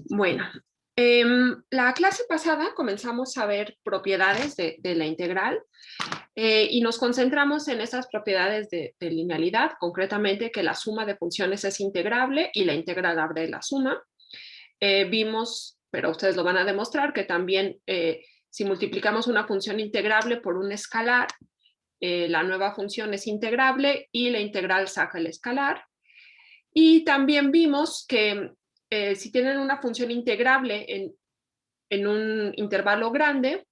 Bueno, la clase pasada comenzamos a ver propiedades de la integral y nos concentramos en esas propiedades de linealidad, concretamente que la suma de funciones es integrable y la integral abre la suma. Vimos, pero ustedes lo van a demostrar, que también si multiplicamos una función integrable por un escalar, la nueva función es integrable y la integral saca el escalar. Y también vimos que si tienen una función integrable en un intervalo grande,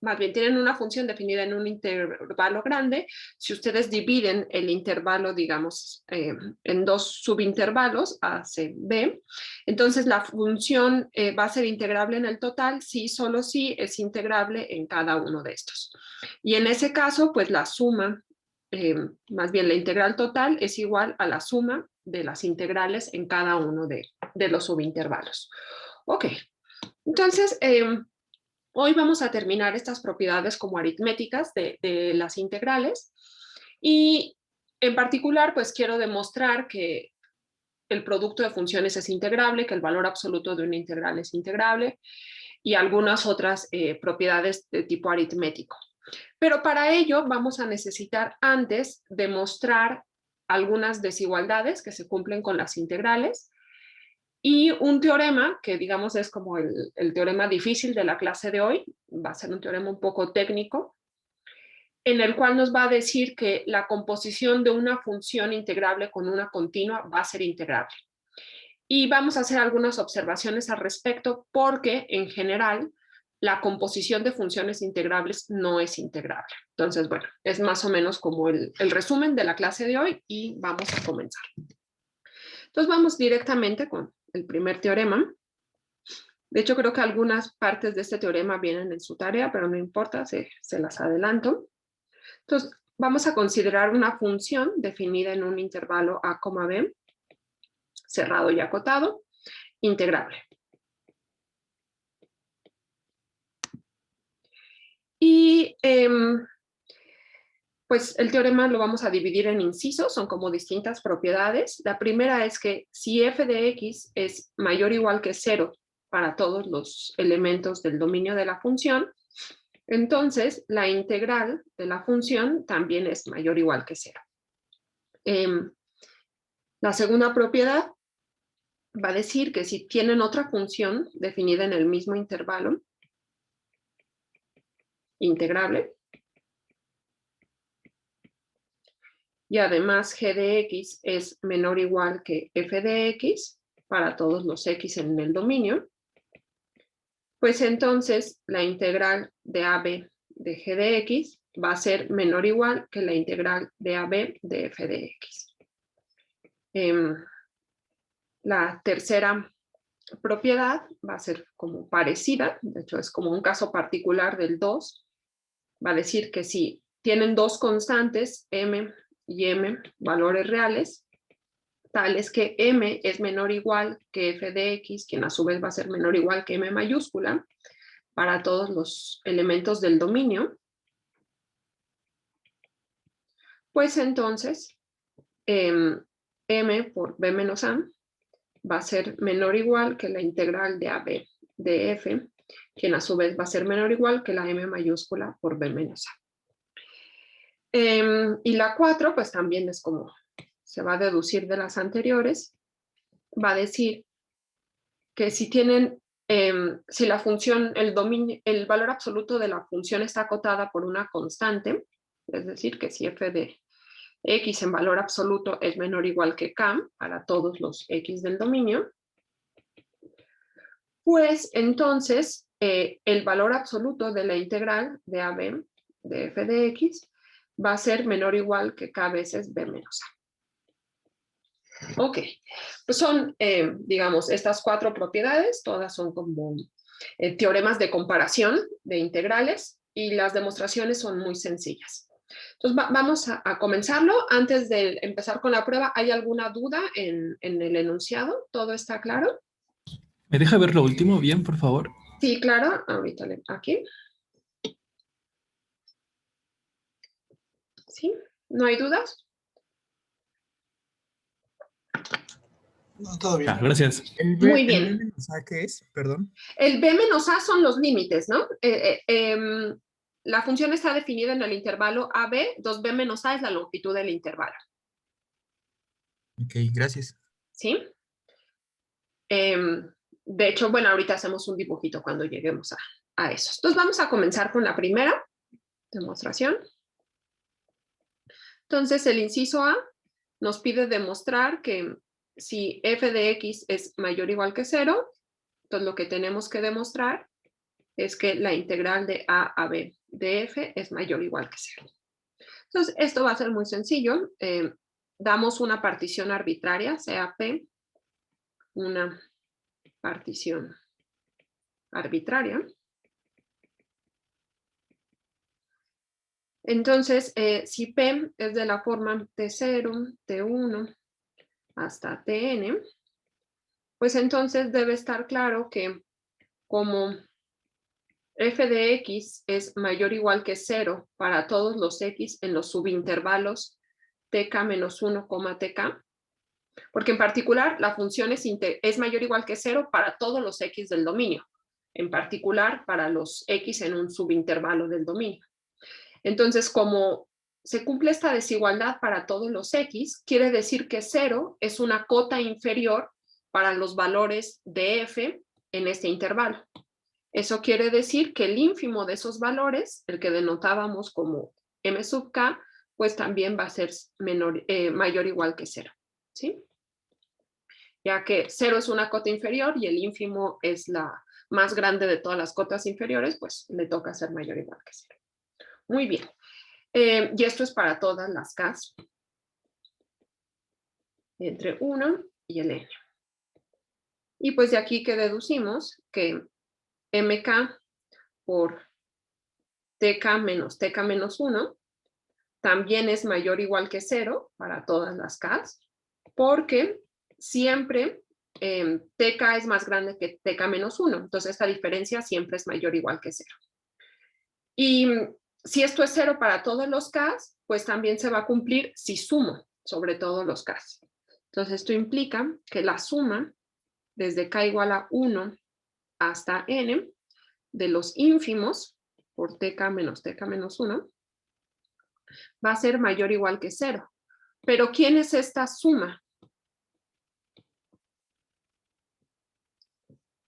más bien tienen una función definida en un intervalo grande, si ustedes dividen el intervalo, digamos, en dos subintervalos, A, C, B, entonces la función va a ser integrable en el total si solo si es integrable en cada uno de estos. Y en ese caso, pues la suma, más bien la integral total es igual a la suma de las integrales en cada uno de los subintervalos. Ok, entonces, hoy vamos a terminar estas propiedades como aritméticas de las integrales y en particular pues quiero demostrar que el producto de funciones es integrable, que el valor absoluto de una integral es integrable y algunas otras propiedades de tipo aritmético. Pero para ello vamos a necesitar antes demostrar algunas desigualdades que se cumplen con las integrales y un teorema, que digamos es como el teorema difícil de la clase de hoy, va a ser un teorema un poco técnico, en el cual nos va a decir que la composición de una función integrable con una continua va a ser integrable. Y vamos a hacer algunas observaciones al respecto porque en general la composición de funciones integrables no es integrable. Entonces, bueno, es más o menos como el resumen de la clase de hoy y vamos a comenzar. Entonces vamos directamente con el primer teorema. De hecho, creo que algunas partes de este teorema vienen en su tarea, pero no importa, se las adelanto. Entonces, vamos a considerar una función definida en un intervalo a, b, cerrado y acotado, integrable. Y pues el teorema lo vamos a dividir en incisos, son como distintas propiedades. La primera es que si f de x es mayor o igual que 0 para todos los elementos del dominio de la función, entonces la integral de la función también es mayor o igual que 0. La segunda propiedad va a decir que si tienen otra función definida en el mismo intervalo, integrable, y además g de x es menor o igual que f de x para todos los x en el dominio, pues entonces la integral de AB de g de x va a ser menor o igual que la integral de AB de f de x. La tercera propiedad va a ser como parecida, de hecho es como un caso particular del 2, va a decir que si tienen dos constantes, m y m, valores reales, tales que m es menor o igual que f de x, quien a su vez va a ser menor o igual que m mayúscula, para todos los elementos del dominio, pues entonces m por b menos a va a ser menor o igual que la integral de AB de f, quien a su vez va a ser menor o igual que la m mayúscula por b menos a. Y la 4, pues también es como se va a deducir de las anteriores, va a decir que si tienen, si la función, el valor absoluto de la función está acotada por una constante, es decir, que si f de x en valor absoluto es menor o igual que k para todos los x del dominio, pues entonces el valor absoluto de la integral de AB de f de x va a ser menor o igual que k veces b menos a. Ok, pues son, digamos, estas cuatro propiedades, todas son como teoremas de comparación de integrales y las demostraciones son muy sencillas. Entonces vamos a comenzarlo. Antes de empezar con la prueba, ¿hay alguna duda en el enunciado? ¿Todo está claro? ¿Me deja ver lo último bien, por favor? Sí, claro. Ahorita aquí. ¿Sí? ¿No hay dudas? No, todo bien. Gracias. Muy El bien. B menos A, ¿qué es? Perdón. El B menos A son los límites, ¿no? La función está definida en el intervalo AB, 2B menos A es la longitud del intervalo. Ok, gracias. ¿Sí? De hecho, bueno, ahorita hacemos un dibujito cuando lleguemos a eso. Entonces vamos a comenzar con la primera demostración. Entonces el inciso A nos pide demostrar que si f de x es mayor o igual que 0, entonces lo que tenemos que demostrar es que la integral de a a b de f es mayor o igual que 0. Entonces esto va a ser muy sencillo. Damos una partición arbitraria, sea p una partición arbitraria. Entonces, si P es de la forma T0, T1 hasta Tn, pues entonces debe estar claro que como f de x es mayor o igual que 0 para todos los x en los subintervalos tk menos 1, tk, porque en particular la función es mayor o igual que 0 para todos los x del dominio, en particular para los x en un subintervalo del dominio. Entonces, como se cumple esta desigualdad para todos los x, quiere decir que 0 es una cota inferior para los valores de f en este intervalo. Eso quiere decir que el ínfimo de esos valores, el que denotábamos como m sub k, pues también va a ser mayor o igual que 0. ¿Sí? Ya que 0 es una cota inferior y el ínfimo es la más grande de todas las cotas inferiores, pues le toca ser mayor o igual que 0. Muy bien. Y esto es para todas las k entre 1 y el n. Y pues de aquí que deducimos que mk por tk menos 1 también es mayor o igual que 0 para todas las k, porque siempre tk es más grande que tk menos 1. Entonces esta diferencia siempre es mayor o igual que 0. Y si esto es 0 para todos los k, pues también se va a cumplir si sumo sobre todos los k. Entonces esto implica que la suma desde k igual a 1 hasta n de los ínfimos por tk menos 1 va a ser mayor o igual que 0. Pero ¿quién es esta suma?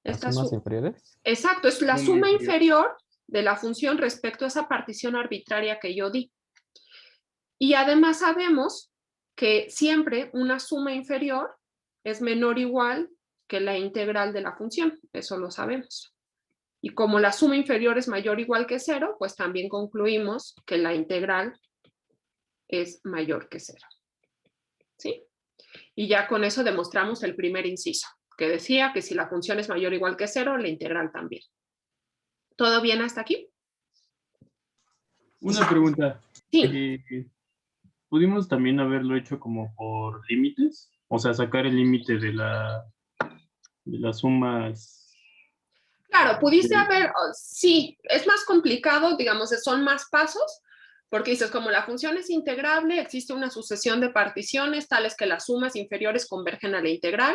¿Las sumas inferiores? Exacto, es la suma inferior de la función respecto a esa partición arbitraria que yo di. Y además sabemos que siempre una suma inferior es menor o igual que la integral de la función. Eso lo sabemos. Y como la suma inferior es mayor o igual que 0, pues también concluimos que la integral es mayor que 0. ¿Sí? Y ya con eso demostramos el primer inciso, que decía que si la función es mayor o igual que 0, la integral también. ¿Todo bien hasta aquí? Una pregunta. Sí. ¿Pudimos también haberlo hecho como por límites? O sea, sacar el límite de las sumas. Claro, pudiste haber, sí, es más complicado, digamos, son más pasos, porque dices, como la función es integrable, existe una sucesión de particiones tales que las sumas inferiores convergen a la integral.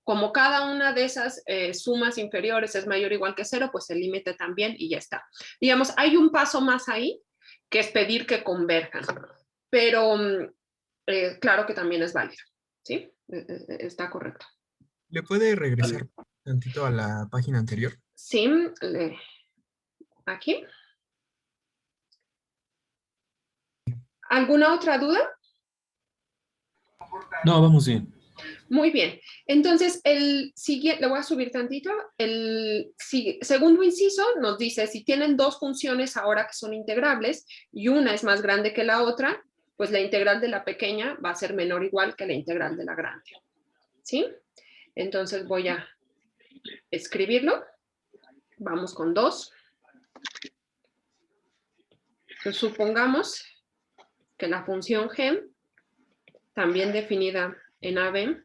Como cada una de esas sumas inferiores es mayor o igual que 0, pues el límite también y ya está. Digamos, hay un paso más ahí, que es pedir que converjan, pero claro que también es válido, ¿sí? Está correcto. ¿Le puede regresar tantito a la página anterior? Sí, aquí. ¿Alguna otra duda? No, vamos bien. Muy bien. Entonces, el siguiente, le voy a subir tantito. El segundo inciso nos dice, si tienen dos funciones ahora que son integrables y una es más grande que la otra, pues la integral de la pequeña va a ser menor o igual que la integral de la grande. ¿Sí? Entonces voy a escribirlo. Vamos con 2. Entonces, supongamos que la función g, también definida en AB,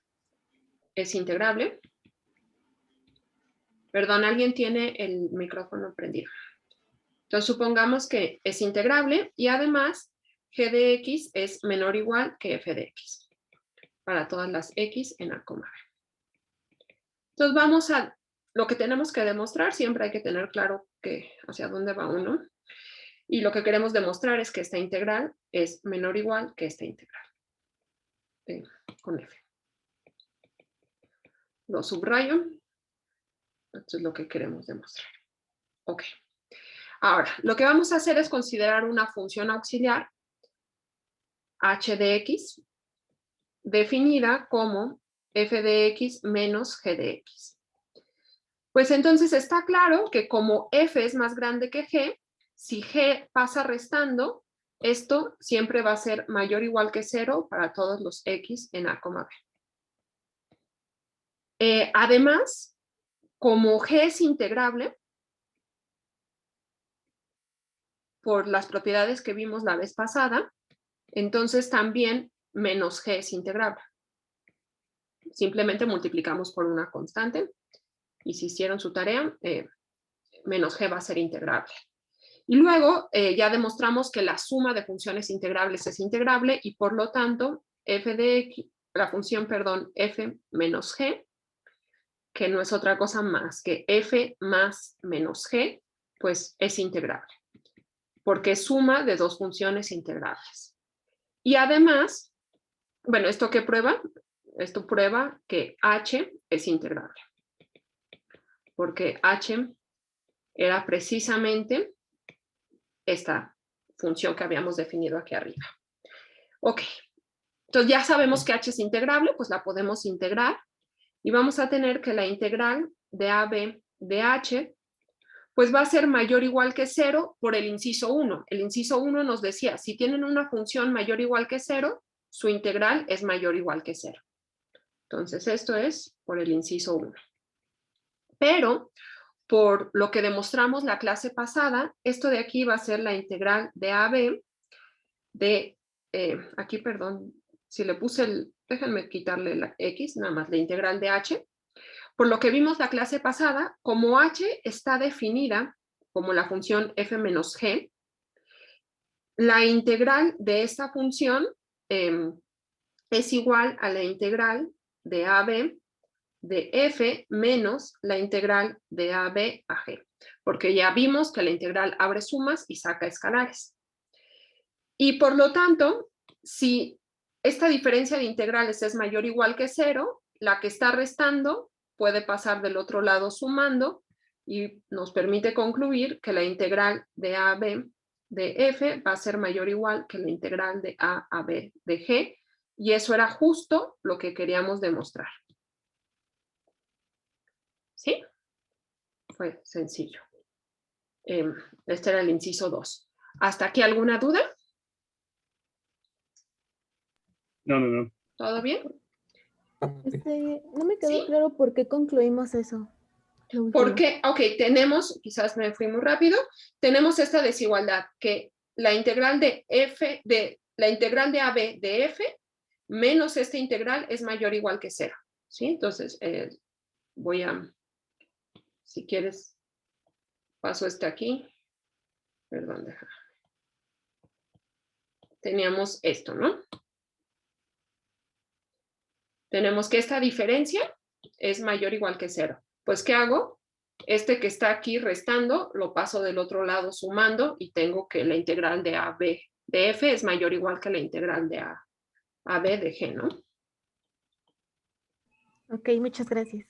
es integrable. Perdón, alguien tiene el micrófono prendido. Entonces, supongamos que es integrable y además g de x es menor o igual que f de x para todas las x en A, B. Entonces vamos a lo que tenemos que demostrar. Siempre hay que tener claro hacia dónde va uno. Y lo que queremos demostrar es que esta integral es menor o igual que esta integral. Con F. Lo subrayo. Esto es lo que queremos demostrar. Ok. Ahora, lo que vamos a hacer es considerar una función auxiliar h de x definida como f de x menos g de x. Pues entonces está claro que como f es más grande que g, si g pasa restando, esto siempre va a ser mayor o igual que 0 para todos los x en a, b. Además, como g es integrable, por las propiedades que vimos la vez pasada, entonces también menos g es integrable. Simplemente multiplicamos por una constante y si hicieron su tarea, menos g va a ser integrable. Y luego ya demostramos que la suma de funciones integrables es integrable y por lo tanto f de x, la función, perdón, f menos g, que no es otra cosa más que f más menos g, pues es integrable, porque es suma de dos funciones integrables. Y además, bueno, ¿esto qué prueba? Esto prueba que h es integrable, porque h era precisamente esta función que habíamos definido aquí arriba. Ok, entonces ya sabemos que h es integrable, pues la podemos integrar y vamos a tener que la integral de AB de h pues va a ser mayor o igual que 0 por el inciso 1. El inciso 1 nos decía, si tienen una función mayor o igual que 0, su integral es mayor o igual que 0. Entonces esto es por el inciso 1. Pero por lo que demostramos la clase pasada, esto de aquí va a ser la integral de AB de, aquí perdón, si le puse déjenme quitarle la X, nada más la integral de H. Por lo que vimos la clase pasada, como H está definida como la función f menos g, la integral de esta función es igual a la integral de AB de f menos la integral de AB a g, porque ya vimos que la integral abre sumas y saca escalares. Y por lo tanto, si esta diferencia de integrales es mayor o igual que 0, la que está restando puede pasar del otro lado sumando y nos permite concluir que la integral de AB de f va a ser mayor o igual que la integral de a a b de g, y eso era justo lo que queríamos demostrar. ¿Sí? Fue sencillo. Este era el inciso 2. ¿Hasta aquí alguna duda? No. ¿Todo bien? No me quedó ¿Sí? claro por qué concluimos eso. Porque, ok, tenemos, quizás me fui muy rápido, tenemos esta desigualdad, que la integral de f, la integral de AB de f menos esta integral es mayor o igual que 0. ¿Sí? Entonces, voy a, si quieres, paso este aquí. Perdón, déjame. Teníamos esto, ¿no? Tenemos que esta diferencia es mayor o igual que 0. Pues, ¿qué hago? Este que está aquí restando, lo paso del otro lado sumando y tengo que la integral de AB de f es mayor o igual que la integral de AB de g, ¿no? Ok, muchas gracias.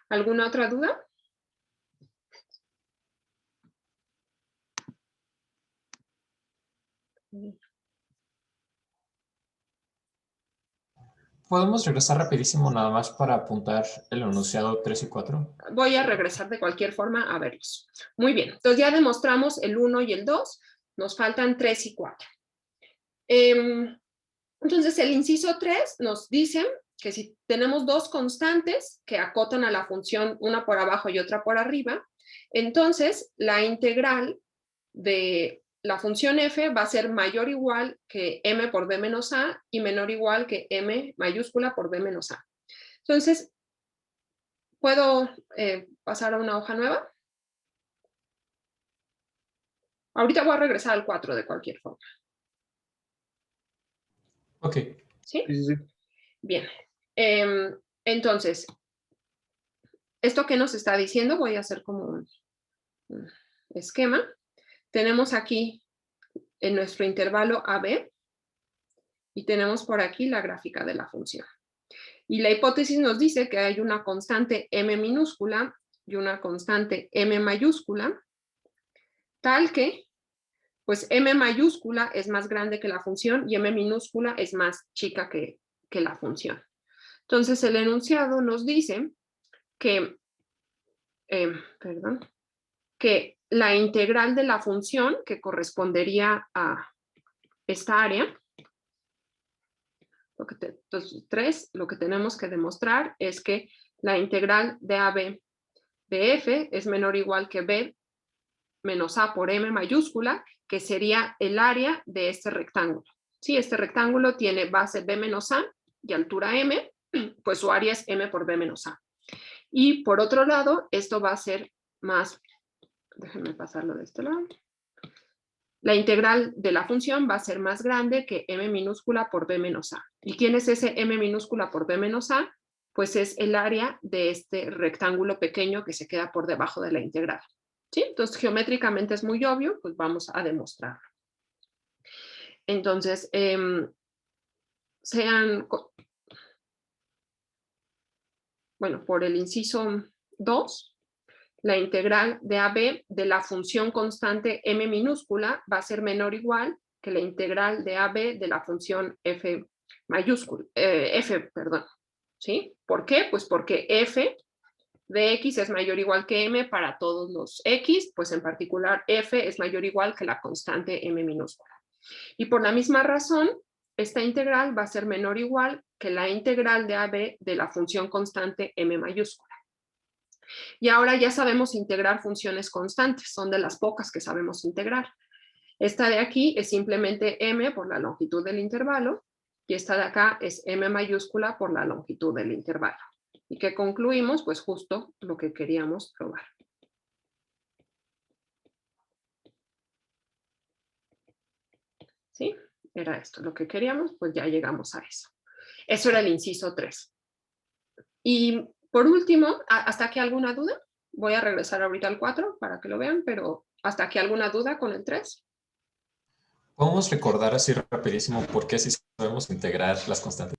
¿Alguna otra duda? ¿Podemos regresar rapidísimo nada más para apuntar el enunciado 3 y 4? Voy a regresar de cualquier forma a verlos. Muy bien, entonces ya demostramos el 1 y el 2, nos faltan 3 y 4. Entonces el inciso 3 nos dice que si tenemos dos constantes que acotan a la función una por abajo y otra por arriba, entonces la integral de la función f va a ser mayor o igual que m por b menos a y menor o igual que m mayúscula por b menos a. Entonces, ¿puedo pasar a una hoja nueva? Ahorita voy a regresar al 4 de cualquier forma. Ok. ¿Sí? Sí. Bien. Entonces, ¿Esto qué nos está diciendo? Voy a hacer como un esquema. Tenemos aquí en nuestro intervalo AB y tenemos por aquí la gráfica de la función. Y la hipótesis nos dice que hay una constante m minúscula y una constante m mayúscula, tal que, pues m mayúscula es más grande que la función y m minúscula es más chica que la función. Entonces el enunciado nos dice que, que la integral de la función, que correspondería a esta área, entonces 3, lo que tenemos que demostrar es que la integral de AB de f es menor o igual que b menos a por m mayúscula, que sería el área de este rectángulo. Si este rectángulo tiene base b menos a y altura m, pues su área es m por b menos a. Y por otro lado, esto va a ser más, déjenme pasarlo de este lado. La integral de la función va a ser más grande que m minúscula por b menos a. ¿Y quién es ese m minúscula por b menos a? Pues es el área de este rectángulo pequeño que se queda por debajo de la integral. ¿Sí? Entonces, geométricamente es muy obvio, pues vamos a demostrarlo. Entonces, bueno, por el inciso 2, la integral de AB de la función constante m minúscula va a ser menor o igual que la integral de AB de la función f mayúscula, ¿sí? ¿Por qué? Pues porque f de x es mayor o igual que m para todos los x, pues en particular f es mayor o igual que la constante m minúscula. Y por la misma razón, esta integral va a ser menor o igual que la integral de AB de la función constante m mayúscula. Y ahora ya sabemos integrar funciones constantes, son de las pocas que sabemos integrar. Esta de aquí es simplemente m por la longitud del intervalo, y esta de acá es m mayúscula por la longitud del intervalo. ¿Y qué concluimos? Pues justo lo que queríamos probar. ¿Sí? Era esto lo que queríamos, pues ya llegamos a eso. Eso era el inciso 3. Y por último, ¿hasta aquí alguna duda? Voy a regresar ahorita al 4 para que lo vean, pero ¿hasta aquí alguna duda con el 3? ¿Podemos recordar así rapidísimo por qué si sabemos integrar las constantes?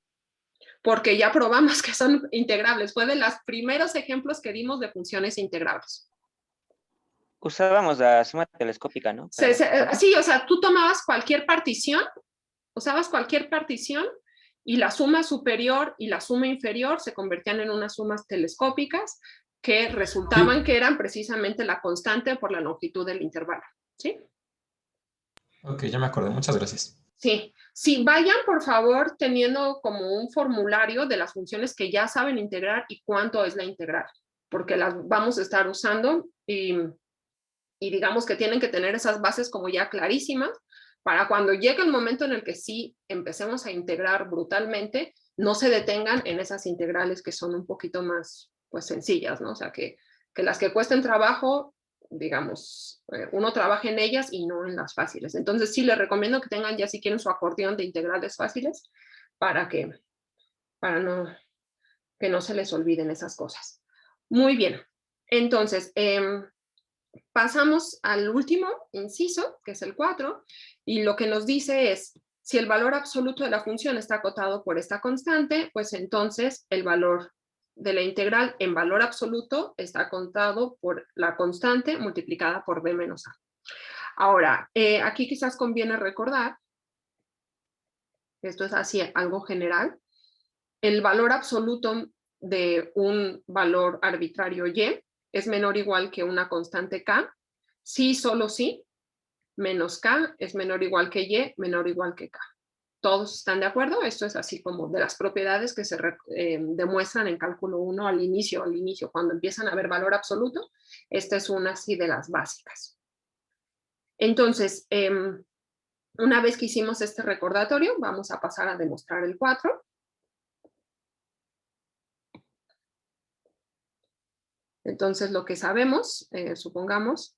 Porque ya probamos que son integrables. Fue de los primeros ejemplos que dimos de funciones integrables. Usábamos la suma telescópica, ¿no? Sí, o sea, tú tomabas cualquier partición, usabas cualquier partición y la suma superior y la suma inferior se convertían en unas sumas telescópicas que resultaban que eran precisamente la constante por la longitud del intervalo. ¿Sí? Ok, ya me acordé. Muchas gracias. Sí, sí, vayan por favor teniendo como un formulario de las funciones que ya saben integrar y cuánto es la integral, porque las vamos a estar usando y digamos que tienen que tener esas bases como ya clarísimas para cuando llegue el momento en el que sí empecemos a integrar brutalmente, no se detengan en esas integrales que son un poquito más pues sencillas, ¿no? O sea, que las que cuesten trabajo, digamos, uno trabaje en ellas y no en las fáciles. Entonces sí les recomiendo que tengan ya si quieren su acordeón de integrales fáciles para que no se les olviden esas cosas. Muy bien, entonces pasamos al último inciso, que es el 4, y lo que nos dice es, si el valor absoluto de la función está acotado por esta constante, pues entonces el valor de la integral en valor absoluto está acotado por la constante multiplicada por b menos a. Ahora, aquí quizás conviene recordar, esto es así algo general, el valor absoluto de un valor arbitrario y es menor o igual que una constante k, si solo si, menos k es menor o igual que y, menor o igual que k. ¿Todos están de acuerdo? Esto es así como de las propiedades que se demuestran en cálculo 1 al inicio, cuando empiezan a ver valor absoluto. Esta es una así de las básicas. Entonces, una vez que hicimos este recordatorio, vamos a pasar a demostrar el 4. Entonces, lo que sabemos, supongamos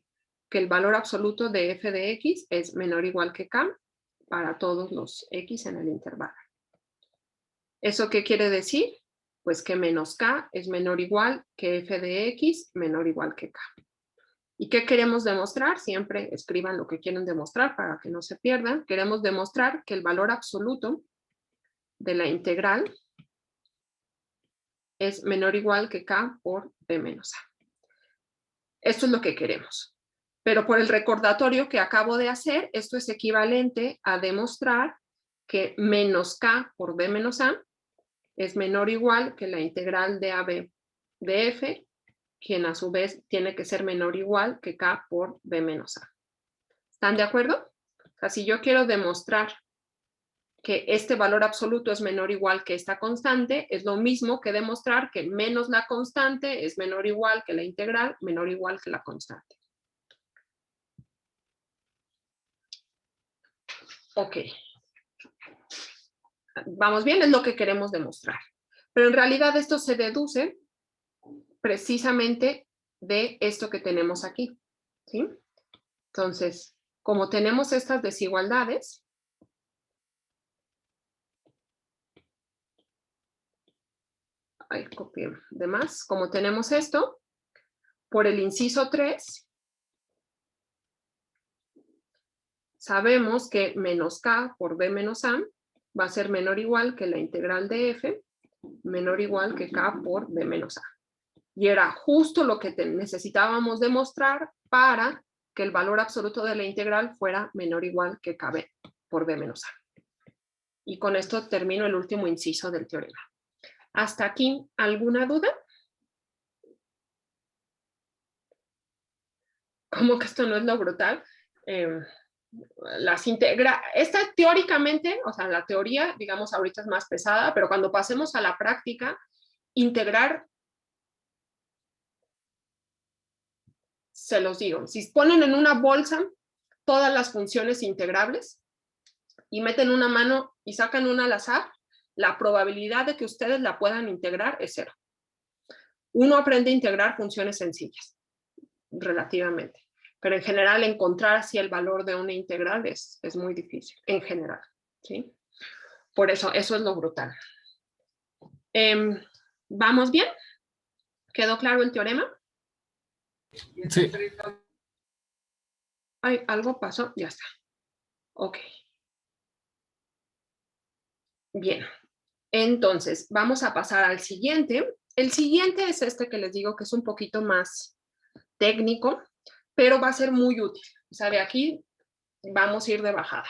que el valor absoluto de f de x es menor o igual que k para todos los x en el intervalo. ¿Eso qué quiere decir? Pues que menos k es menor o igual que f de x menor o igual que k. ¿Y qué queremos demostrar? Siempre escriban lo que quieren demostrar para que no se pierdan. Queremos demostrar que el valor absoluto de la integral es menor o igual que k por b menos a. Esto es lo que queremos. Pero por el recordatorio que acabo de hacer, esto es equivalente a demostrar que menos k por b menos a es menor o igual que la integral de AB de f, quien a su vez tiene que ser menor o igual que k por b menos a. ¿Están de acuerdo? O sea, si yo quiero demostrar que este valor absoluto es menor o igual que esta constante, es lo mismo que demostrar que menos la constante es menor o igual que la integral, menor o igual que la constante. Ok. Vamos bien, es lo que queremos demostrar. Pero en realidad esto se deduce precisamente de esto que tenemos aquí, ¿sí? Entonces, como tenemos estas desigualdades, ahí copié de más, como tenemos esto, por el inciso 3, sabemos que menos k por b menos a va a ser menor o igual que la integral de f, menor o igual que k por b menos a. Y era justo lo que necesitábamos demostrar para que el valor absoluto de la integral fuera menor o igual que kb por b menos a. Y con esto termino el último inciso del teorema. ¿Hasta aquí alguna duda? ¿Cómo que esto no es lo brutal? Esta teóricamente, o sea, la teoría, digamos, ahorita es más pesada, pero cuando pasemos a la práctica, integrar, se los digo, si ponen en una bolsa todas las funciones integrables y meten una mano y sacan una al azar, la probabilidad de que ustedes la puedan integrar es 0. Uno aprende a integrar funciones sencillas, relativamente. Pero en general encontrar así el valor de una integral es muy difícil, en general, ¿sí? Por eso, eso es lo brutal. ¿Vamos bien? ¿Quedó claro el teorema? Sí. Ay, algo pasó, ya está. Ok. Bien. Entonces, vamos a pasar al siguiente. El siguiente es este que les digo que es un poquito más técnico, pero va a ser muy útil. O sea, de aquí vamos a ir de bajada.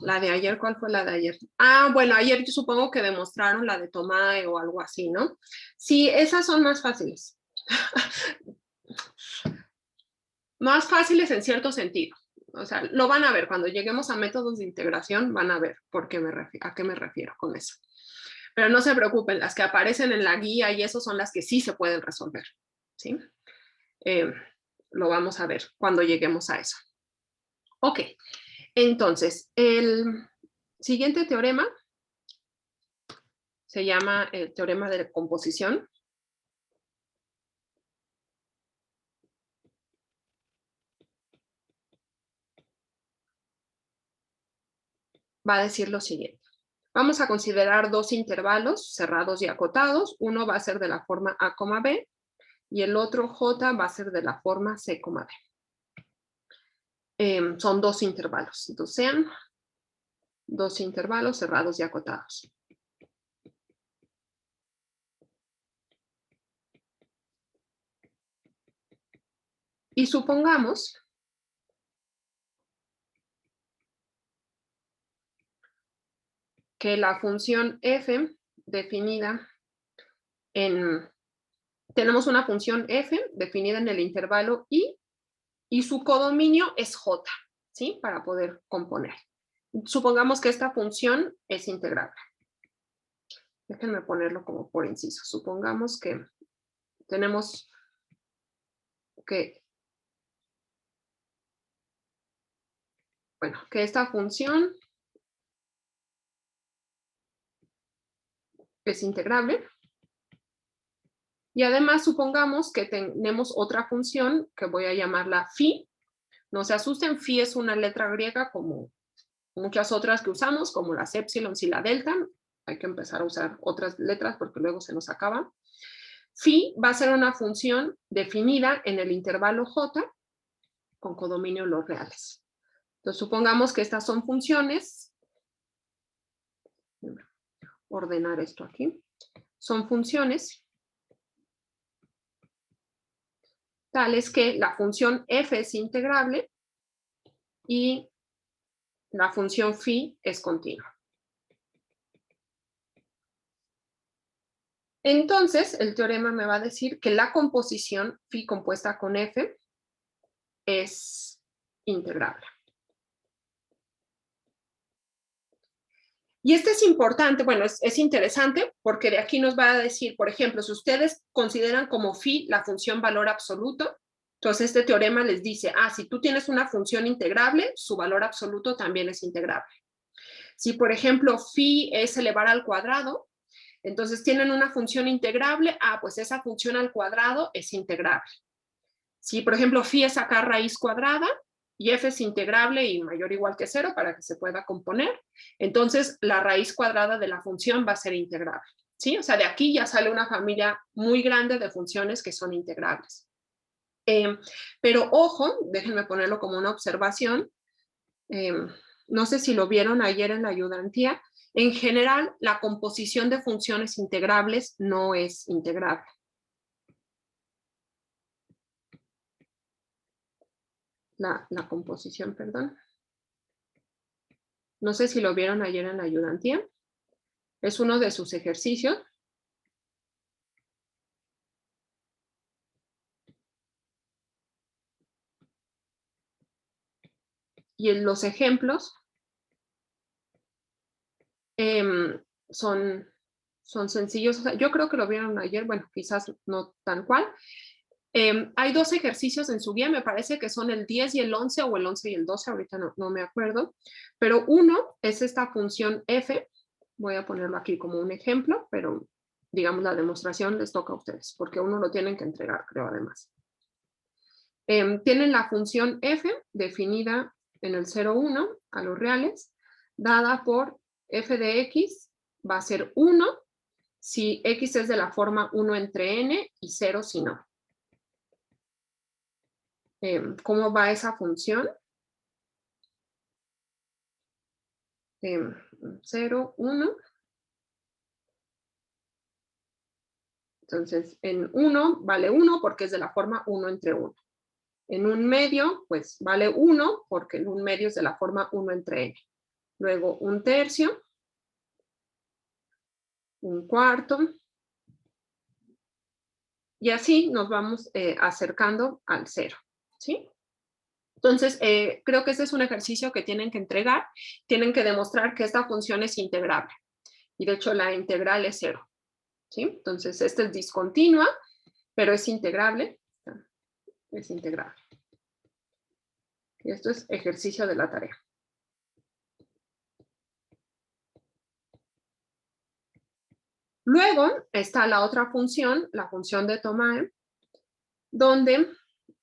La de ayer, ¿cuál fue la de ayer? Ah, bueno, ayer yo supongo que demostraron la de Tomae o algo así, ¿no? Sí, esas son más fáciles. Más fáciles en cierto sentido. O sea, lo van a ver cuando lleguemos a métodos de integración, van a ver a qué me refiero con eso. Pero no se preocupen, las que aparecen en la guía y eso son las que sí se pueden resolver, ¿sí? Lo vamos a ver cuando lleguemos a eso. Ok, entonces, el siguiente teorema se llama el teorema de composición. Va a decir lo siguiente. Vamos a considerar dos intervalos cerrados y acotados. Uno va a ser de la forma A, B y el otro J va a ser de la forma C, B. Son dos intervalos. Entonces sean dos intervalos cerrados y acotados. Y supongamos que la función f definida tenemos una función f definida en el intervalo i y su codominio es j, ¿sí? Para poder componer. Supongamos que esta función es integrable. Déjenme ponerlo como por inciso. Supongamos que tenemos que, bueno, que esta función es integrable. Y además supongamos que tenemos otra función que voy a llamarla phi. No se asusten, phi es una letra griega como muchas otras que usamos, como las épsilon y la delta. Hay que empezar a usar otras letras porque luego se nos acaban. Phi va a ser una función definida en el intervalo J con codominio los reales. Entonces, supongamos que estas son funciones. Ordenar esto aquí. Son funciones tales que la función f es integrable y la función phi es continua. Entonces, el teorema me va a decir que la composición phi compuesta con f es integrable. Y este es importante, bueno, es interesante porque de aquí nos va a decir, por ejemplo, si ustedes consideran como phi la función valor absoluto, entonces este teorema les dice, si tú tienes una función integrable, su valor absoluto también es integrable. Si, por ejemplo, phi es elevar al cuadrado, entonces tienen una función integrable, pues esa función al cuadrado es integrable. Si, por ejemplo, phi es sacar raíz cuadrada, y f es integrable y mayor o igual que 0 para que se pueda componer, entonces la raíz cuadrada de la función va a ser integrable, ¿sí? O sea, de aquí ya sale una familia muy grande de funciones que son integrables. Pero ojo, déjenme ponerlo como una observación, no sé si lo vieron ayer en la ayudantía, en general la composición de funciones integrables no es integrable. La composición, perdón. No sé si lo vieron ayer en la ayudantía. Es uno de sus ejercicios. Y en los ejemplos son sencillos. O sea, yo creo que lo vieron ayer, bueno, quizás no tan cual. Hay dos ejercicios en su guía, me parece que son el 10 y el 11, o el 11 y el 12, ahorita no me acuerdo. Pero uno es esta función f. Voy a ponerlo aquí como un ejemplo, pero digamos la demostración les toca a ustedes, porque uno lo tienen que entregar, creo, además. Tienen la función f definida en el 0, 1 a los reales, dada por f de x va a ser 1 si x es de la forma 1 entre n y 0 si no. ¿Cómo va esa función? 0, 1. Entonces, en 1 vale 1 porque es de la forma 1 entre 1. En un medio, pues vale 1 porque en un medio es de la forma 1 entre n. Luego un tercio, un cuarto, y así nos vamos acercando al 0, ¿sí? Entonces, creo que este es un ejercicio que tienen que entregar. Tienen que demostrar que esta función es integrable. Y de hecho, la integral es 0, ¿sí? Entonces, esta es discontinua, pero es integrable. Es integrable. Y esto es ejercicio de la tarea. Luego está la otra función, la función de Thomae, donde,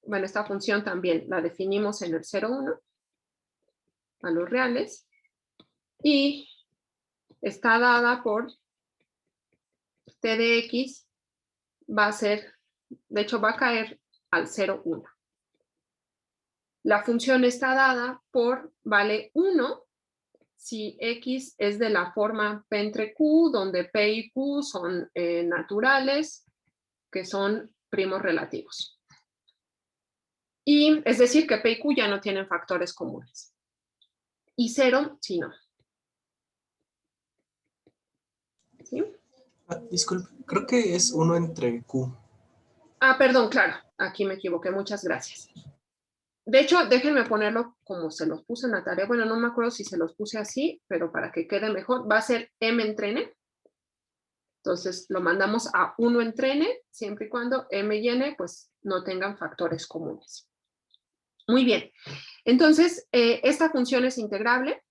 bueno, esta función también la definimos en el 0, 1 a los reales y está dada por t de x va a ser, de hecho va a caer al 0, 1. La función está dada por vale 1 si x es de la forma p entre q, donde p y q son naturales, que son primos relativos. Y es decir que p y q ya no tienen factores comunes. Y 0 si no. ¿Sí? Disculpe, creo que es 1 entre Q. Perdón, claro, aquí me equivoqué, muchas gracias. De hecho, déjenme ponerlo como se los puse en la tarea. Bueno, no me acuerdo si se los puse así, pero para que quede mejor, va a ser m entre n. Entonces, lo mandamos a 1 entre n, siempre y cuando m y n pues no tengan factores comunes. Muy bien. Entonces, esta función es integrable.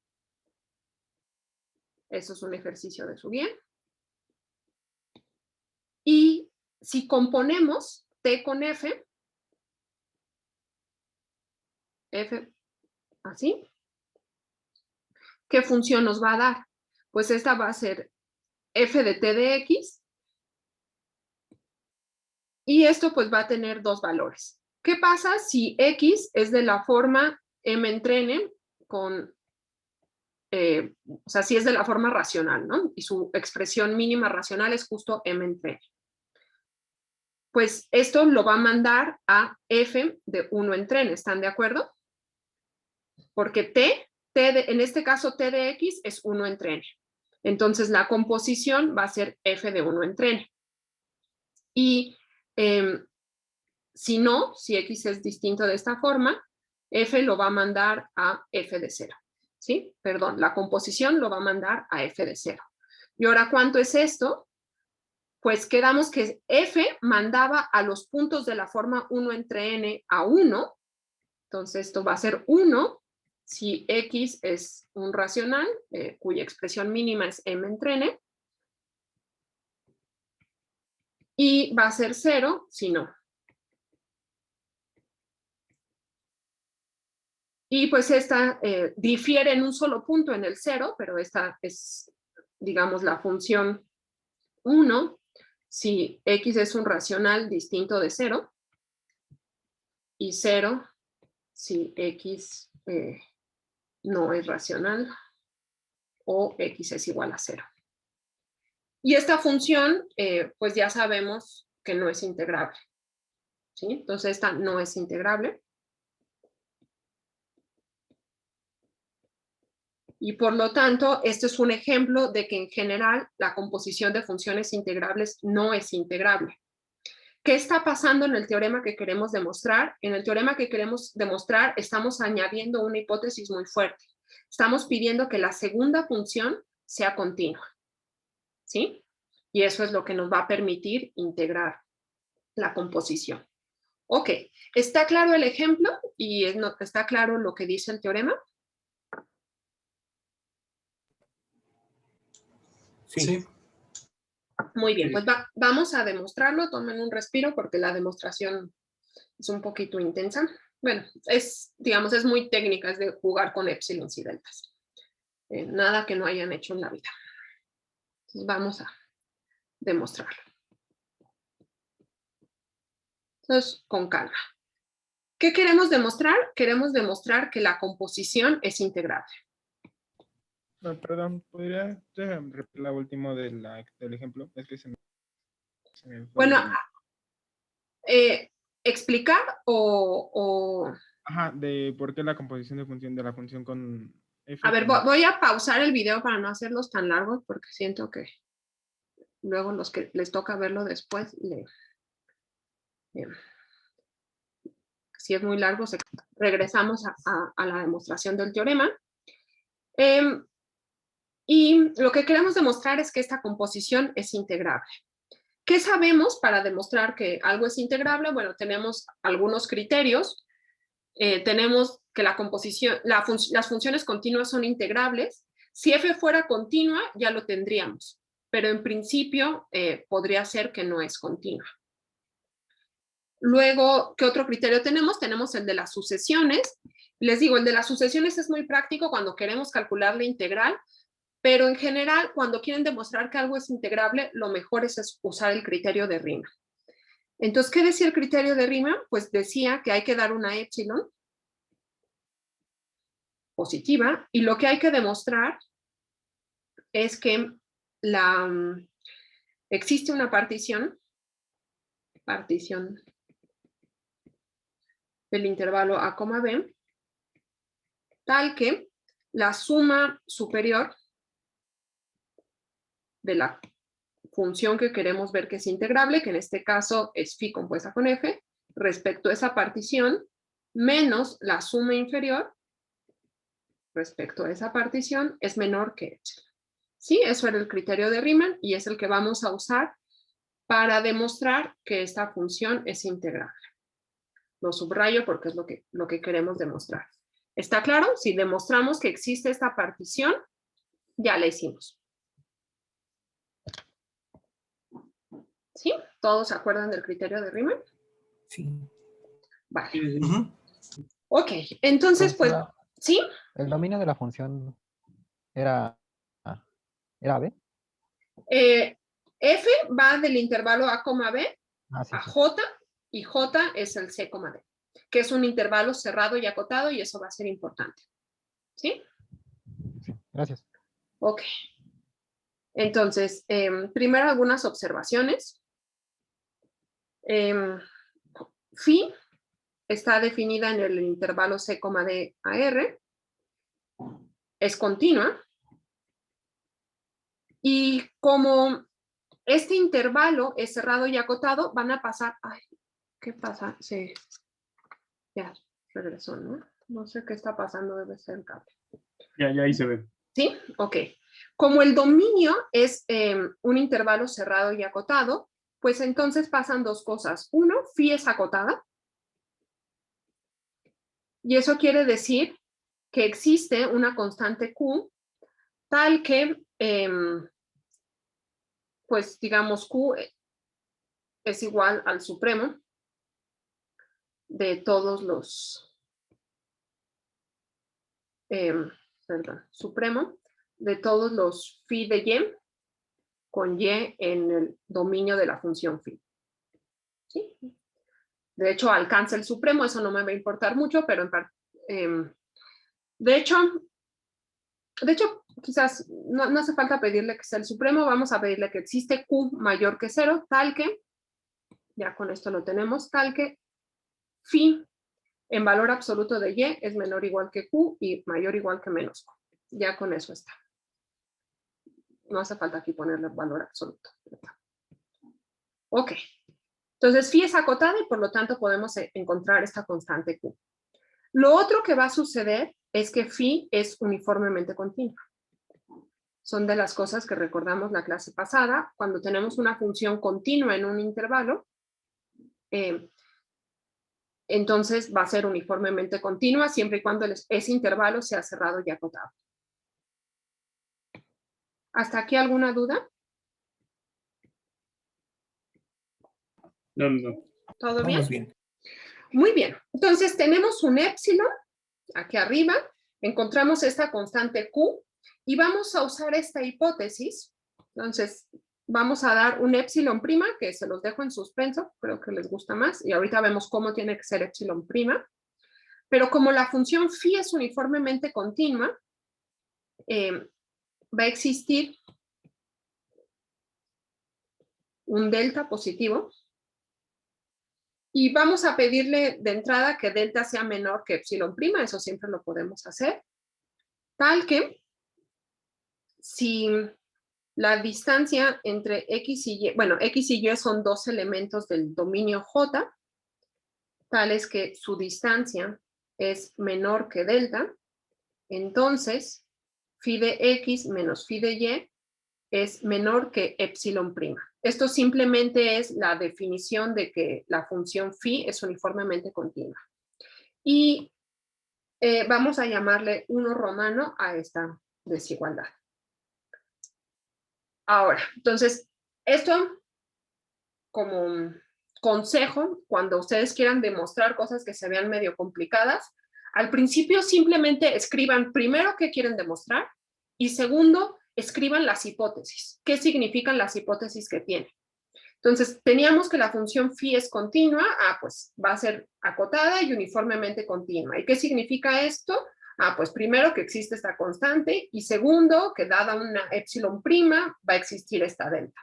Eso es un ejercicio de su guía. Y si componemos t con f así, ¿qué función nos va a dar? Pues esta va a ser f de t de x, y esto pues va a tener dos valores. ¿Qué pasa si x es de la forma m entre n con, o sea, si es de la forma racional, ¿no? Y su expresión mínima racional es justo m entre n. Pues esto lo va a mandar a f de 1 entre n, ¿están de acuerdo? Porque en este caso t de x es 1 entre n. Entonces la composición va a ser f de 1 entre n. Y si no, si x es distinto de esta forma, f lo va a mandar a f de 0. ¿Sí? Perdón, la composición lo va a mandar a f de 0. ¿Y ahora cuánto es esto? Pues quedamos que f mandaba a los puntos de la forma 1 entre n a 1. Entonces esto va a ser 1 si x es un racional, cuya expresión mínima es m entre n. Y va a ser 0 si no. Y pues esta difiere en un solo punto en el 0, pero esta es, digamos, la función 1 si x es un racional distinto de 0, y 0 si x no es racional o x es igual a 0. Y esta función, pues ya sabemos que no es integrable. ¿Sí? Entonces esta no es integrable. Y por lo tanto, este es un ejemplo de que en general la composición de funciones integrables no es integrable. ¿Qué está pasando en el teorema que queremos demostrar? En el teorema que queremos demostrar estamos añadiendo una hipótesis muy fuerte. Estamos pidiendo que la segunda función sea continua. ¿Sí? Y eso es lo que nos va a permitir integrar la composición. Ok, ¿está claro el ejemplo? ¿Y está claro lo que dice el teorema? Sí. Muy bien, pues vamos a demostrarlo. Tomen un respiro porque la demostración es un poquito intensa. Bueno, digamos, es muy técnica, es de jugar con épsilons y deltas. Nada que no hayan hecho en la vida. Entonces vamos a demostrarlo. Entonces, con calma. ¿Qué queremos demostrar? Queremos demostrar que la composición es integrable. No, perdón, ¿podría repetir la última del ejemplo? Es que se me fue. Bueno, explicar o... Ajá, de por qué la composición de función de la función con f. A ver, voy a pausar el video para no hacerlos tan largos porque siento que luego los que les toca verlo después, si es muy largo, regresamos a la demostración del teorema. Y lo que queremos demostrar es que esta composición es integrable. ¿Qué sabemos para demostrar que algo es integrable? Bueno, tenemos algunos criterios. Tenemos que la composición, las funciones continuas son integrables. Si f fuera continua, ya lo tendríamos, pero en principio podría ser que no es continua. Luego, ¿qué otro criterio tenemos? Tenemos el de las sucesiones. Les digo, el de las sucesiones es muy práctico cuando queremos calcular la integral, pero en general, cuando quieren demostrar que algo es integrable, lo mejor es usar el criterio de Riemann. Entonces, ¿qué decía el criterio de Riemann? Pues decía que hay que dar una épsilon positiva, y lo que hay que demostrar es que existe una partición del intervalo a, b, tal que la suma superior de la función que queremos ver que es integrable, que en este caso es phi compuesta con f, respecto a esa partición, menos la suma inferior respecto a esa partición, es menor que epsilon. Sí, eso era el criterio de Riemann y es el que vamos a usar para demostrar que esta función es integrable. Lo subrayo porque es lo que queremos demostrar. ¿Está claro? Si demostramos que existe esta partición, ya la hicimos. ¿Sí? ¿Todos se acuerdan del criterio de Riemann? Sí. Vale. Ok, entonces, pues, ¿sí? El dominio de la función Era B. F va del intervalo A, B Sí, a sí. J, y J es el C, D, que es un intervalo cerrado y acotado, y eso va a ser importante. ¿Sí? Sí, gracias. Ok. Entonces, primero algunas observaciones. Phi está definida en el intervalo C, D a R. Es continua. Y como este intervalo es cerrado y acotado, van a pasar... Ay, ¿qué pasa? Sí. Ya, regresó, ¿no? No sé qué está pasando, debe ser el cable. Ya ahí se ve. ¿Sí? Ok. Como el dominio es un intervalo cerrado y acotado, pues entonces pasan dos cosas. Uno, phi es acotada. Y eso quiere decir que existe una constante Q tal que, pues digamos, Q es igual al supremo de todos los, supremo de todos los phi de y con y en el dominio de la función phi. ¿Sí? De hecho, alcanza el supremo, eso no me va a importar mucho, pero de hecho, quizás no hace falta pedirle que sea el supremo, vamos a pedirle que existe Q mayor que 0, tal que, ya con esto lo tenemos, tal que phi en valor absoluto de y es menor o igual que Q y mayor o igual que menos Q. Ya con eso está. No hace falta aquí ponerle valor absoluto. Ok. Entonces, phi es acotada y por lo tanto podemos encontrar esta constante Q. Lo otro que va a suceder es que phi es uniformemente continua. Son de las cosas que recordamos la clase pasada. Cuando tenemos una función continua en un intervalo, entonces va a ser uniformemente continua siempre y cuando ese intervalo sea cerrado y acotado. ¿Hasta aquí alguna duda? No. ¿Todo bien? Vamos bien. Muy bien. Entonces tenemos un épsilon aquí arriba, encontramos esta constante Q y vamos a usar esta hipótesis. Entonces vamos a dar un épsilon prima, que se los dejo en suspenso, creo que les gusta más, y ahorita vemos cómo tiene que ser épsilon prima. Pero como la función phi es uniformemente continua, va a existir un delta positivo y vamos a pedirle de entrada que delta sea menor que epsilon prima, eso siempre lo podemos hacer, tal que si la distancia entre x y y, bueno, x y y son dos elementos del dominio J, tales que su distancia es menor que delta, entonces phi de x menos phi de y es menor que epsilon prima. Esto simplemente es la definición de que la función phi es uniformemente continua. Y vamos a llamarle 1 romano a esta desigualdad. Ahora, entonces, esto como consejo, cuando ustedes quieran demostrar cosas que se vean medio complicadas, al principio simplemente escriban primero qué quieren demostrar y segundo, escriban las hipótesis. ¿Qué significan las hipótesis que tienen? Entonces, teníamos que la función phi es continua, pues va a ser acotada y uniformemente continua. ¿Y qué significa esto? Pues primero que existe esta constante y segundo que dada una epsilon prima va a existir esta delta.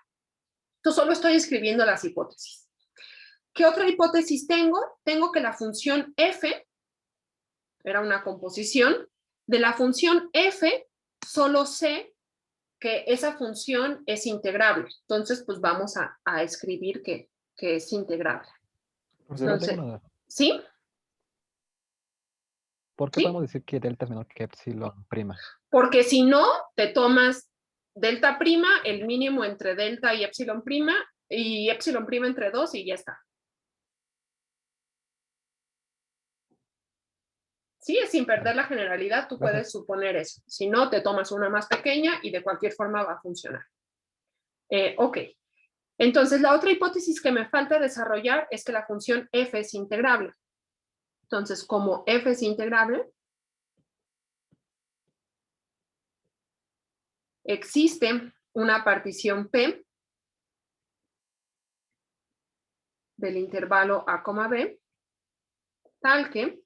Entonces, solo estoy escribiendo las hipótesis. ¿Qué otra hipótesis tengo? Tengo que la función f, era una composición, de la función f solo sé que esa función es integrable. Entonces, pues vamos a escribir que es integrable. Profesora, Entonces, tengo una duda. ¿sí? ¿Por qué ¿Sí? podemos decir que delta es menor que epsilon prima? Porque si no, te tomas delta prima, el mínimo entre delta y epsilon prima entre 2 y ya está. Sí, sin perder la generalidad, tú puedes suponer eso. Si no, te tomas una más pequeña y de cualquier forma va a funcionar. Ok. Entonces, la otra hipótesis que me falta desarrollar es que la función f es integrable. Entonces, como f es integrable, existe una partición P del intervalo A, B, tal que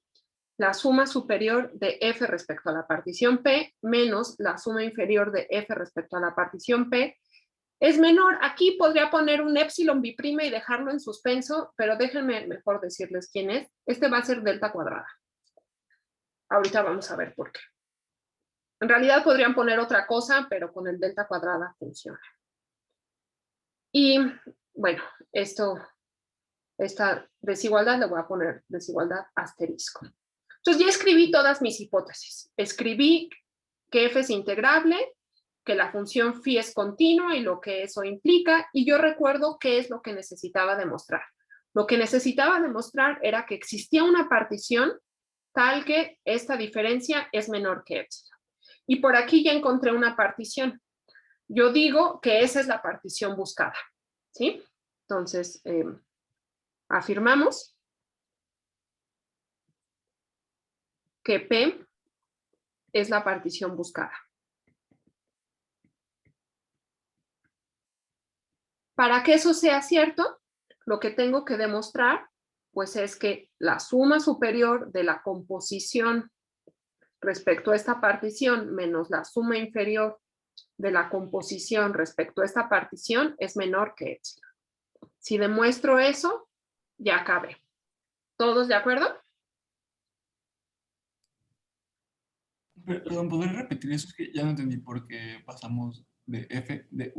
la suma superior de F respecto a la partición P menos la suma inferior de F respecto a la partición P es menor. Aquí podría poner un epsilon biprime y dejarlo en suspenso, pero déjenme mejor decirles quién es. Este va a ser delta cuadrada. Ahorita vamos a ver por qué. En realidad podrían poner otra cosa, pero con el delta cuadrada funciona. Y bueno, esta desigualdad le voy a poner desigualdad asterisco. Entonces ya escribí todas mis hipótesis. Escribí que f es integrable, que la función phi es continua y lo que eso implica, y yo recuerdo qué es lo que necesitaba demostrar. Lo que necesitaba demostrar era que existía una partición tal que esta diferencia es menor que epsilon. Y por aquí ya encontré una partición. Yo digo que esa es la partición buscada, ¿sí? Entonces, afirmamos que P es la partición buscada. Para que eso sea cierto, lo que tengo que demostrar, pues es que la suma superior de la composición respecto a esta partición menos la suma inferior de la composición respecto a esta partición es menor que epsilon. Si demuestro eso, ya acabé. ¿Todos de acuerdo? Perdón, ¿podrías repetir eso? Es que ya no entendí por qué pasamos de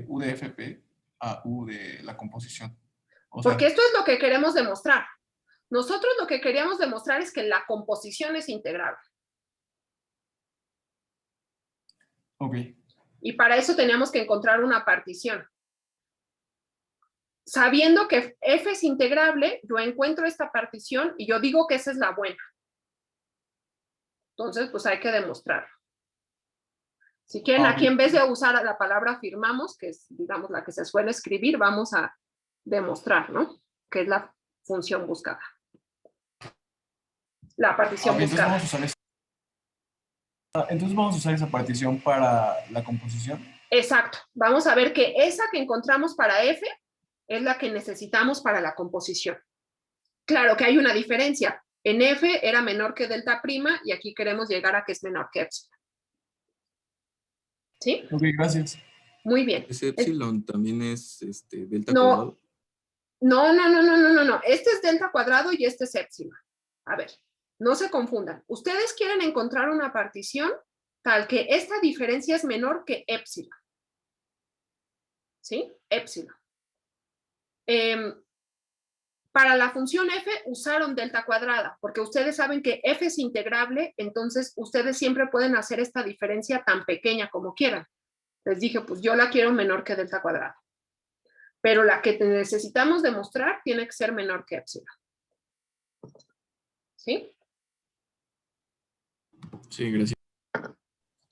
U de FP a U de la composición. O sea, Porque esto es lo que queremos demostrar. Nosotros lo que queríamos demostrar es que la composición es integrable. ok. Y para eso teníamos que encontrar una partición. Sabiendo que F es integrable, yo encuentro esta partición y yo digo que esa es la buena. Entonces, pues hay que demostrarlo. Si quieren, aquí en vez de usar la palabra afirmamos, que es, digamos, la que se suele escribir, vamos a demostrar, ¿no? Que es la función buscada. La partición buscada. Entonces vamos a usar esa partición para la composición. Exacto. Vamos a ver que esa que encontramos para F es la que necesitamos para la composición. Claro que hay una diferencia. En F era menor que delta prima y aquí queremos llegar a que es menor que epsilon. ¿Sí? Ok, gracias. Muy bien. Ese epsilon también es delta No. cuadrado. No. Este es delta cuadrado y este es epsilon. A ver, no se confundan. Ustedes quieren encontrar una partición tal que esta diferencia es menor que epsilon. ¿Sí? Epsilon. Para la función f usaron delta cuadrada, porque ustedes saben que f es integrable, entonces ustedes siempre pueden hacer esta diferencia tan pequeña como quieran. Les dije, pues yo la quiero menor que delta cuadrada. Pero la que necesitamos demostrar tiene que ser menor que epsilon. ¿Sí? Sí, gracias.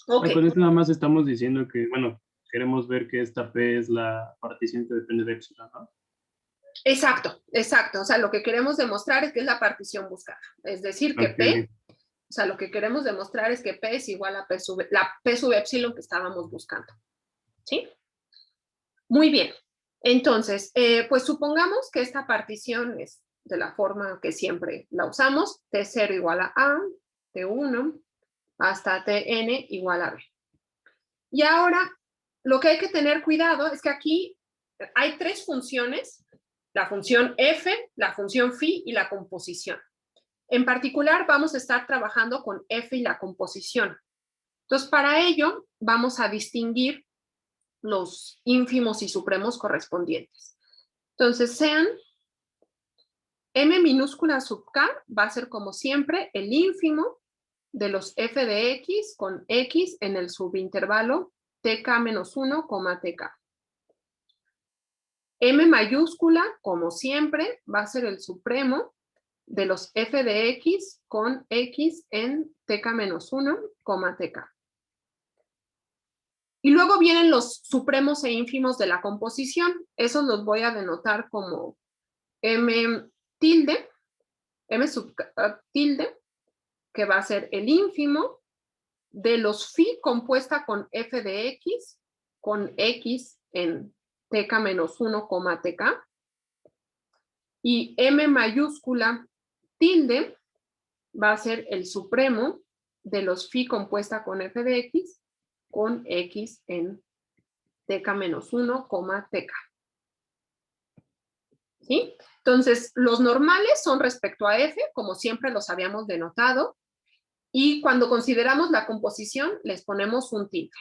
Ok. Con esto nada más estamos diciendo que, bueno, queremos ver que esta P es la partición que depende de epsilon, ¿no? Exacto. O sea, lo que queremos demostrar es que es la partición buscada. Es decir, que P, o sea, lo que queremos demostrar es que P es igual a la P sub epsilon que estábamos buscando. ¿Sí? Muy bien. Entonces, pues supongamos que esta partición es de la forma que siempre la usamos, T0 igual a A, T1, hasta Tn igual a B. Y ahora, lo que hay que tener cuidado es que aquí hay tres funciones, la función f, la función phi y la composición. En particular, vamos a estar trabajando con f y la composición. Entonces, para ello, vamos a distinguir los ínfimos y supremos correspondientes. Entonces, sean m minúscula sub k va a ser como siempre el ínfimo de los f de x con x en el subintervalo tk-1, tk. M mayúscula, como siempre, va a ser el supremo de los f de x con x en tk-1, tk. Y luego vienen los supremos e ínfimos de la composición. Esos los voy a denotar como m tilde, m sub tilde, que va a ser el ínfimo de los phi compuesta con f de x, con x en tk menos 1, tk, y m mayúscula tilde va a ser el supremo de los phi compuesta con f de x, con x en tk menos 1, tk. ¿Sí? Entonces, los normales son respecto a f, como siempre los habíamos denotado, y cuando consideramos la composición, les ponemos un tilde.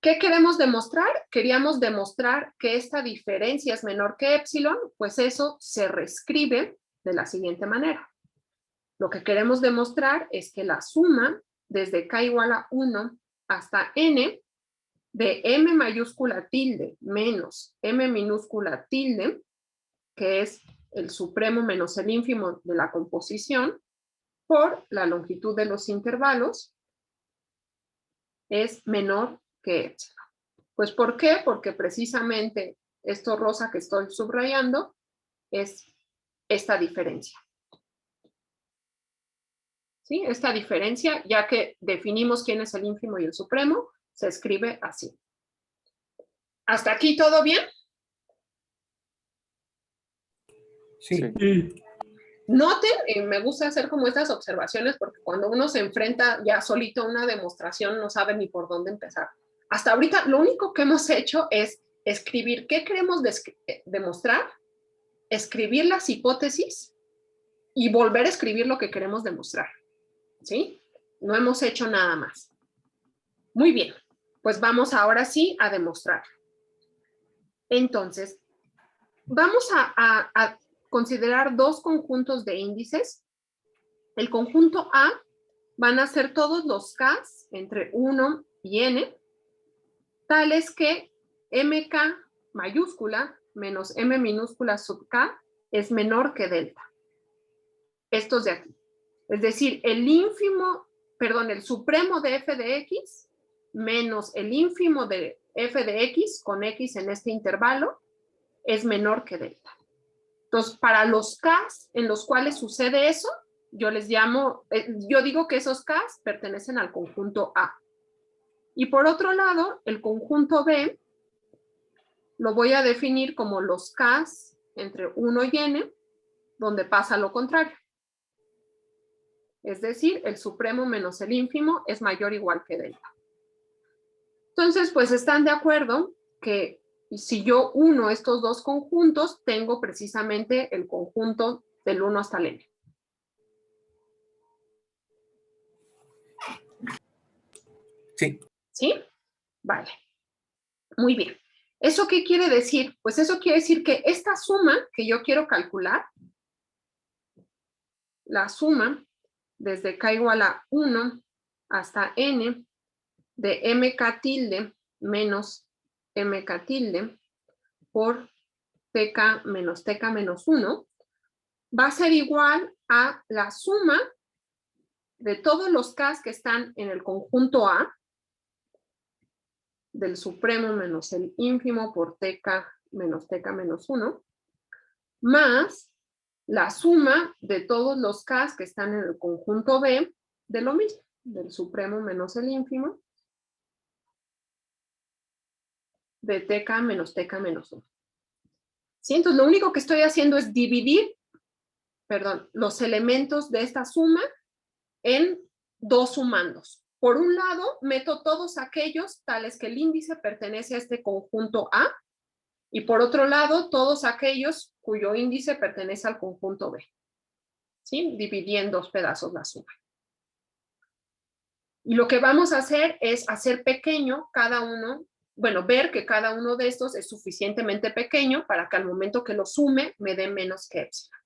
¿Qué queremos demostrar? Queríamos demostrar que esta diferencia es menor que epsilon, pues eso se reescribe de la siguiente manera. Lo que queremos demostrar es que la suma desde k igual a 1 hasta n de m mayúscula tilde menos m minúscula tilde, que es el supremo menos el ínfimo de la composición, por la longitud de los intervalos, es menor que epsilon. Pues, ¿por qué? Porque precisamente esto rosa que estoy subrayando es esta diferencia. ¿Sí? Esta diferencia, ya que definimos quién es el ínfimo y el supremo, se escribe así. ¿Hasta aquí todo bien? Sí. Noten, me gusta hacer como estas observaciones porque cuando uno se enfrenta ya solito a una demostración no sabe ni por dónde empezar. Hasta ahorita lo único que hemos hecho es escribir qué queremos demostrar, escribir las hipótesis y volver a escribir lo que queremos demostrar. ¿Sí? No hemos hecho nada más. Muy bien, pues vamos ahora sí a demostrar. Entonces, vamos a considerar dos conjuntos de índices. El conjunto A van a ser todos los k entre 1 y n, tales que mk mayúscula menos m minúscula sub k es menor que delta. Estos de aquí. Es decir, el supremo de f de x menos el ínfimo de f de x con x en este intervalo es menor que delta. Entonces, para los k en los cuales sucede eso, yo digo que esos k pertenecen al conjunto A. Y por otro lado, el conjunto B lo voy a definir como los k entre 1 y n, donde pasa lo contrario. Es decir, el supremo menos el ínfimo es mayor o igual que delta. Entonces, pues están de acuerdo que si yo uno estos dos conjuntos, tengo precisamente el conjunto del 1 hasta el n. Sí. ¿Sí? Vale. Muy bien. ¿Eso qué quiere decir? Pues eso quiere decir que esta suma que yo quiero calcular, la suma desde k igual a 1 hasta n de mk tilde menos mk tilde por tk menos 1 va a ser igual a la suma de todos los k que están en el conjunto A, del supremo menos el ínfimo por tk menos 1, más la suma de todos los k que están en el conjunto B de lo mismo, del supremo menos el ínfimo de tk menos 1. ¿Sí? Entonces, lo único que estoy haciendo es dividir, los elementos de esta suma en dos sumandos. Por un lado, meto todos aquellos tales que el índice pertenece a este conjunto A, y por otro lado, todos aquellos cuyo índice pertenece al conjunto B. ¿Sí? Dividí en dos pedazos la suma. Y lo que vamos a hacer es hacer pequeño cada uno, ver que cada uno de estos es suficientemente pequeño para que al momento que lo sume me dé menos que epsilon.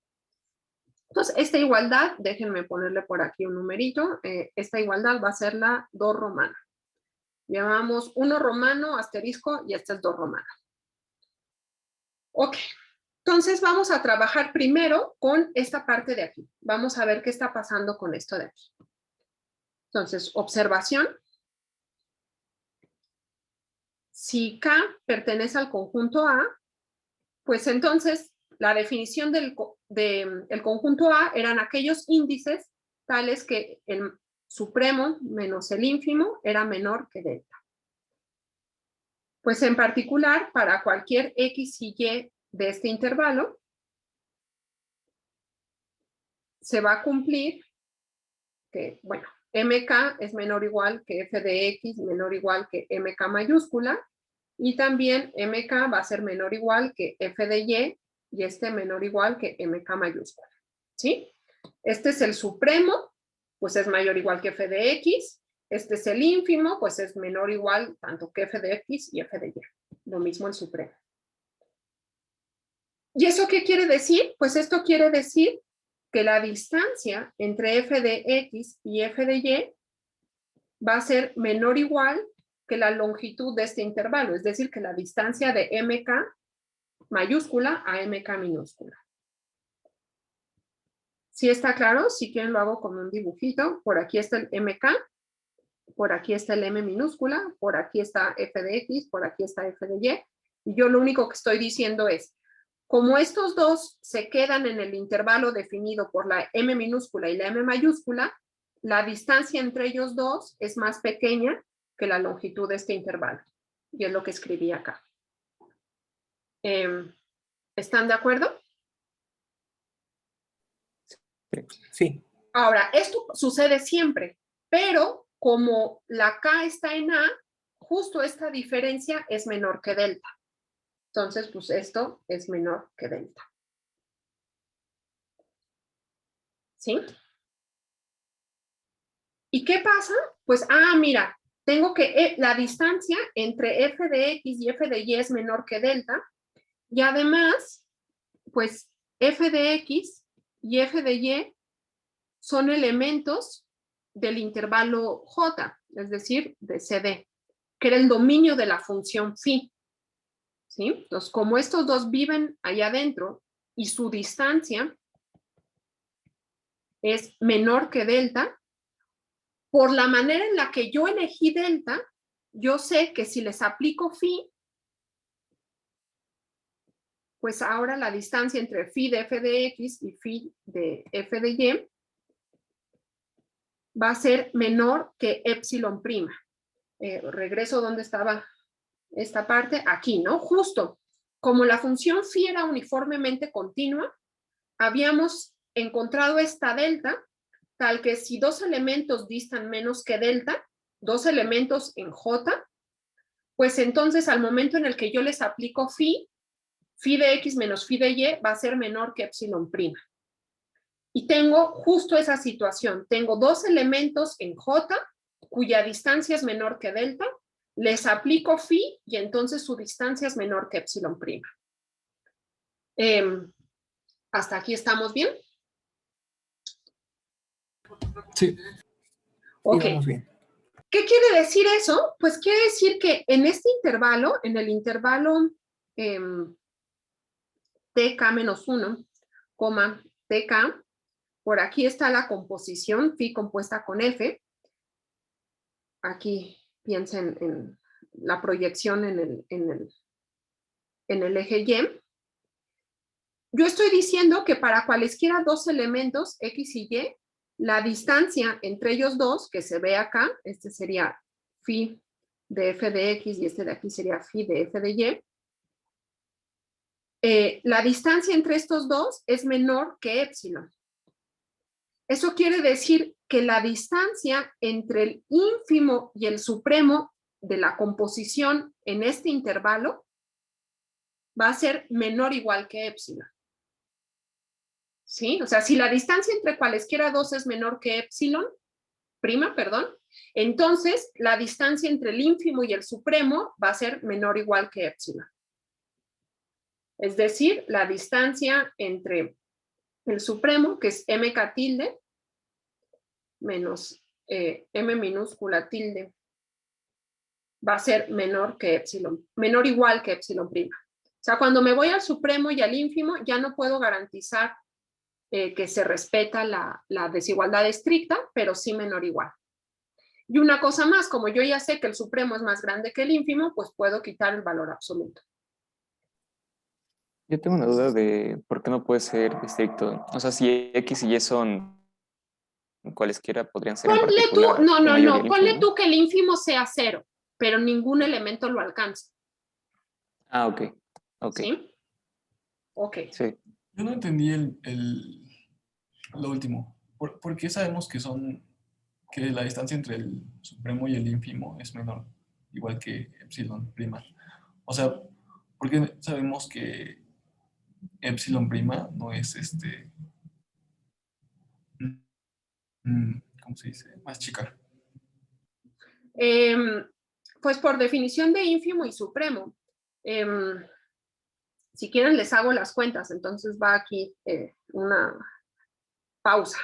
Entonces, esta igualdad, déjenme ponerle por aquí un numerito, esta igualdad va a ser la 2 romana. Llamamos 1 romano, asterisco, y esta es 2 romana. Ok, entonces vamos a trabajar primero con esta parte de aquí. Vamos a ver qué está pasando con esto de aquí. Entonces, observación. Si K pertenece al conjunto A, pues entonces la definición del conjunto A eran aquellos índices tales que el supremo menos el ínfimo era menor que delta. Pues en particular, para cualquier x y y de este intervalo, se va a cumplir que, bueno, mk es menor o igual que f de x menor o igual que mk mayúscula, y también mk va a ser menor o igual que f de y este menor o igual que mk mayúscula, ¿sí? Este es el supremo, pues es mayor o igual que f de x. Este es el ínfimo, pues es menor o igual tanto que f de x y f de y. Lo mismo el supremo. ¿Y eso qué quiere decir? Pues esto quiere decir que la distancia entre f de x y f de y va a ser menor o igual que la longitud de este intervalo, es decir, que la distancia de mk mayúscula a mk minúscula. ¿Sí está claro? Si quieren lo hago con un dibujito. Por aquí está el mk, por aquí está el m minúscula, por aquí está f de x, por aquí está f de y. Y yo lo único que estoy diciendo es, como estos dos se quedan en el intervalo definido por la m minúscula y la m mayúscula, la distancia entre ellos dos es más pequeña que la longitud de este intervalo. Y es lo que escribí acá. ¿Están de acuerdo? Sí. Ahora, esto sucede siempre, pero como la K está en A, justo esta diferencia es menor que delta. Entonces, pues esto es menor que delta. ¿Sí? ¿Y qué pasa? Pues, mira, tengo que la distancia entre f de x y f de y es menor que delta, y además, pues, f de x y f de y son elementos del intervalo j, es decir, de CD, que era el dominio de la función phi. ¿Sí? Entonces, como estos dos viven allá adentro y su distancia es menor que delta, por la manera en la que yo elegí delta, yo sé que si les aplico phi, pues ahora la distancia entre phi de f de x y phi de f de y va a ser menor que epsilon prima. Regreso donde estaba esta parte, aquí, ¿no? Justo, como la función phi era uniformemente continua, habíamos encontrado esta delta, tal que si dos elementos distan menos que delta, dos elementos en j, pues entonces al momento en el que yo les aplico phi de x menos phi de y va a ser menor que epsilon prima. Y tengo justo esa situación. Tengo dos elementos en j, cuya distancia es menor que delta, les aplico phi y entonces su distancia es menor que epsilon prima. ¿Hasta aquí estamos bien? Sí. Ok. Sí, vamos bien. ¿Qué quiere decir eso? Pues quiere decir que en este intervalo, en el intervalo tk-1, tk, por aquí está la composición phi compuesta con f. Aquí piensen en la proyección en el eje y. Yo estoy diciendo que para cualesquiera dos elementos x y y, la distancia entre ellos dos, que se ve acá, este sería phi de f de x y este de aquí sería phi de f de y, la distancia entre estos dos es menor que epsilon. Eso quiere decir que la distancia entre el ínfimo y el supremo de la composición en este intervalo va a ser menor o igual que epsilon. ¿Sí? O sea, si la distancia entre cualesquiera dos es menor que epsilon, prima, perdón, entonces la distancia entre el ínfimo y el supremo va a ser menor o igual que epsilon. Es decir, la distancia entre el supremo, que es mk tilde, menos m minúscula tilde, va a ser menor que epsilon, menor o igual que epsilon prima. O sea, cuando me voy al supremo y al ínfimo, ya no puedo garantizar que se respeta la desigualdad estricta, pero sí menor o igual. Y una cosa más, como yo ya sé que el supremo es más grande que el ínfimo, pues puedo quitar el valor absoluto. Yo tengo una duda de por qué no puede ser estricto. O sea, si X y Y son cualesquiera podrían ser en Ponle tú, particular no, el no, mayor y no, el ponle ínfimo. tú que el ínfimo sea 0, pero ningún elemento lo alcanza. Ah, ok. Ok. ¿Sí? Ok. Sí. Yo no entendí lo último. ¿Por qué sabemos que la distancia entre el supremo y el ínfimo es menor, igual que epsilon prima? O sea, ¿por qué sabemos que epsilon prima no es ¿cómo se dice? Más chica. Pues por definición de ínfimo y supremo. Si quieren les hago las cuentas, entonces va aquí una pausa.